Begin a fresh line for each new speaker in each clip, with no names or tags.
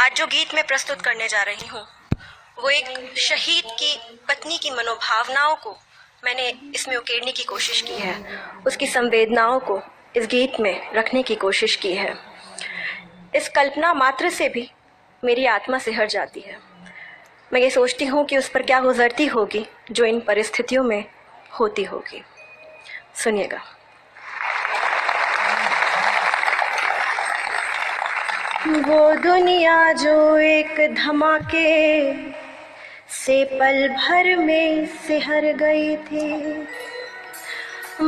आज जो गीत मैं प्रस्तुत करने जा रही हूँ वो एक शहीद की पत्नी की मनोभावनाओं को मैंने इसमें उकेरने की कोशिश की है, उसकी संवेदनाओं को इस गीत में रखने की कोशिश की है। इस कल्पना मात्र से भी मेरी आत्मा सिहर जाती है। मैं ये सोचती हूँ कि उस पर क्या गुजरती होगी जो इन परिस्थितियों में होती होगी। सुनिएगा। वो दुनिया जो एक धमाके से पल भर में सिहर गई थी,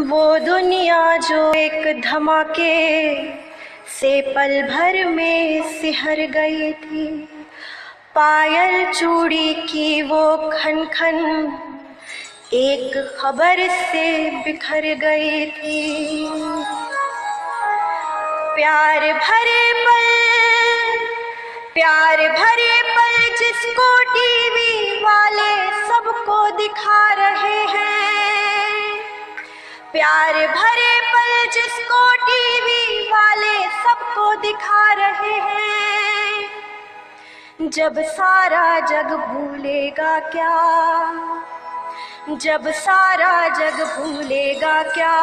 वो दुनिया जो एक धमाके से पल भर में सिहर गई थी, पायल चूड़ी की वो खन खन एक खबर से बिखर गई थी। प्यार भरे पल जिसको टीवी वाले सबको दिखा रहे हैं, प्यार भरे पल जिसको टीवी वाले सबको दिखा रहे हैं। जब सारा जग भूलेगा क्या, जब सारा जग भूलेगा क्या,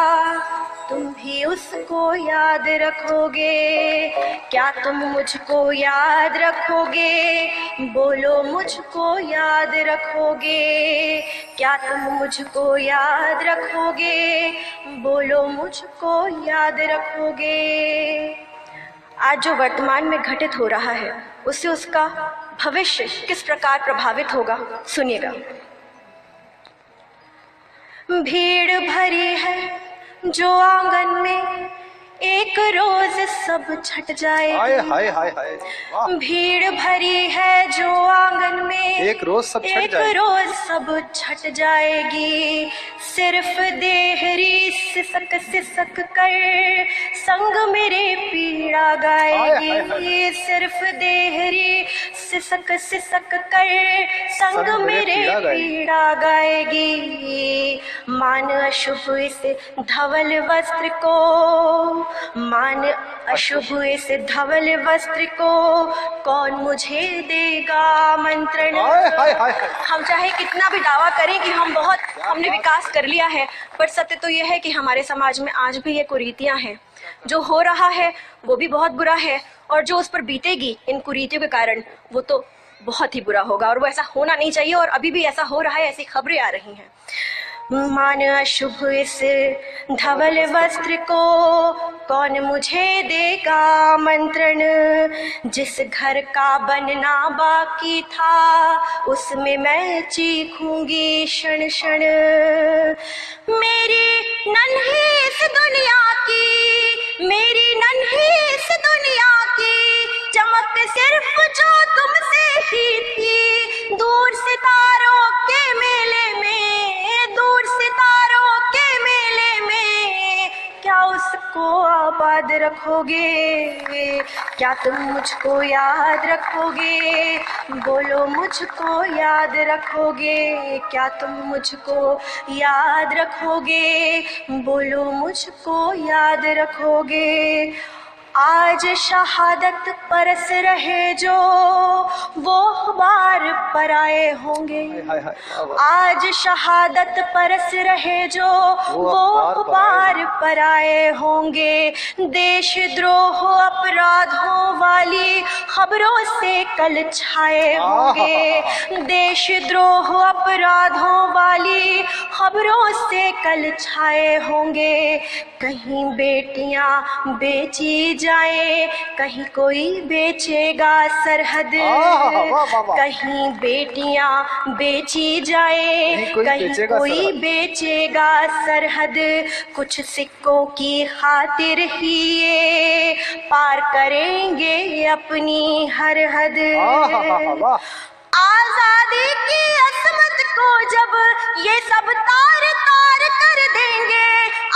तुम भी उसको याद रखोगे क्या, तुम मुझको याद रखोगे, बोलो मुझको याद रखोगे क्या, तुम मुझको याद रखोगे, बोलो मुझको याद रखोगे। आज जो वर्तमान में घटित हो रहा है उससे उसका भविष्य किस प्रकार प्रभावित होगा, सुनिएगा। भीड़ भरी है जो आंगन में एक रोज सब छट जाएगी,
हाय हाय हाय,
भीड़ भरी है जो आंगन में
एक रोज सब
छट जाएगी। सिर्फ देहरी सिसक सिसक कर संग मेरे पीड़ा गाएगी, सिर्फ देहरी सिसक सिसक कर संग मेरे पीड़ा गाएगी। मान अशुभ इस धवल वस्त्र को, मान अशुभ इस धवल वस्त्र को कौन मुझे देगा आमंत्रण। हम चाहे कितना भी दावा करें कि हमने विकास कर लिया है, पर सत्य तो यह है कि हमारे समाज में आज भी ये कुरीतियां हैं। जो हो रहा है वो भी बहुत बुरा है, और जो उस पर बीतेगी इन कुरीतियों के कारण वो तो बहुत ही बुरा होगा, और वो ऐसा होना नहीं चाहिए, और अभी भी ऐसा हो रहा है, ऐसी खबरें आ रही हैं। मान अशुभ इस धवल वस्त्र को कौन मुझे देगा आमंत्रण, जिस घर का बनना बाकी था उसमें मैं चीखूंगी क्षण क्षण। मेरी नन्ही इस दुनिया की, मेरी नन्ही इस दुनिया की चमक सिर्फ जो तुमसे ही थी। दूर सितारों के मेले में, दूर सितारों के मेले में क्या उसको आबाद रखोगे क्या, तुम मुझको याद रखोगे, बोलो मुझको याद रखोगे क्या, तुम मुझको याद रखोगे, बोलो मुझको याद रखोगे। आज शहादत परस रहे जो वो बार पराए होंगे, आज शहादत परस रहे जो वो बार पराए होंगे। देशद्रोह अपराधों वाली खबरों से कल छाए होंगे, देशद्रोह अपराधों वाली खबरों से कल छाए होंगे। कहीं बेटियां बेची जाए, कहीं कोई बेचेगा सरहद, कहीं बेटियां बेची जाए, कहीं कोई बेचेगा सरहद। कुछ सिक्कों की खातिर ही ये पार करेंगे अपनी हर हद। आजादी की असमत को जब ये सब तार तार कर देंगे,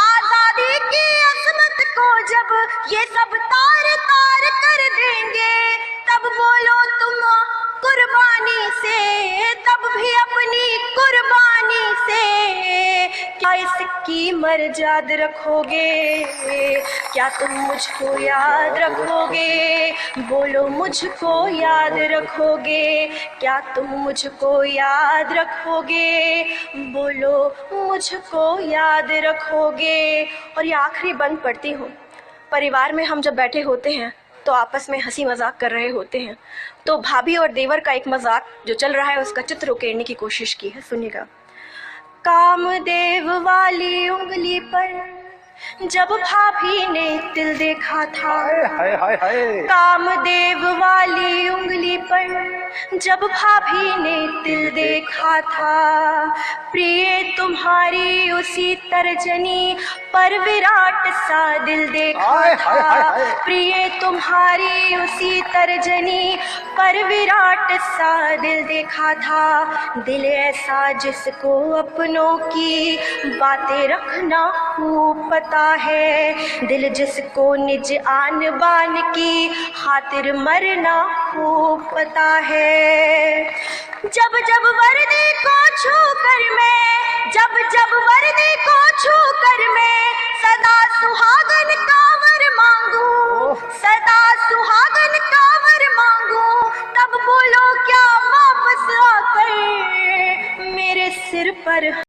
आजादी की असमत को जब ये सब तार तार कर देंगे, तब बोलो तुम कुर्बानी से, तब भी अपनी कुर्बानी से क्या इसकी मर्याद रखोगे, क्या तुम मुझको याद रखोगे, बोलो मुझको याद रखोगे, क्या तुम मुझको याद रखोगे, बोलो मुझको याद रखोगे। और ये आखिरी बंद पढ़ती हूँ। परिवार में हम जब बैठे होते हैं तो आपस में हंसी मजाक कर रहे होते हैं, तो भाभी और देवर का एक मजाक जो चल रहा है उसका चित्र उकेरने की कोशिश की है, सुनिएगा। कामदेव वाली उंगली पर जब भाभी ने तिल देखा था,
हाय हाय हाय।
कामदेव वाली उंगली पर जब भाभी ने तिल देखा था, प्रिय तुम्हारी उसी तर्जनी पर विराट सा दिल देखा था, प्रिय तुम्हारी उसी तर्जनी पर विराट सा दिल देखा था। दिल ऐसा जिसको अपनों की बातें रखना खूब पता है, दिल जिसको निज आन बान की खातिर मरना खूब पता है। जब जब वर्दी को छू कर मैं, जब जब वर्दी को छू कर मैं सदा सुहागन कांवर मांगू, सदा सुहागन कांवर मांगू, तब बोलो क्या वापस आकर मेरे सिर पर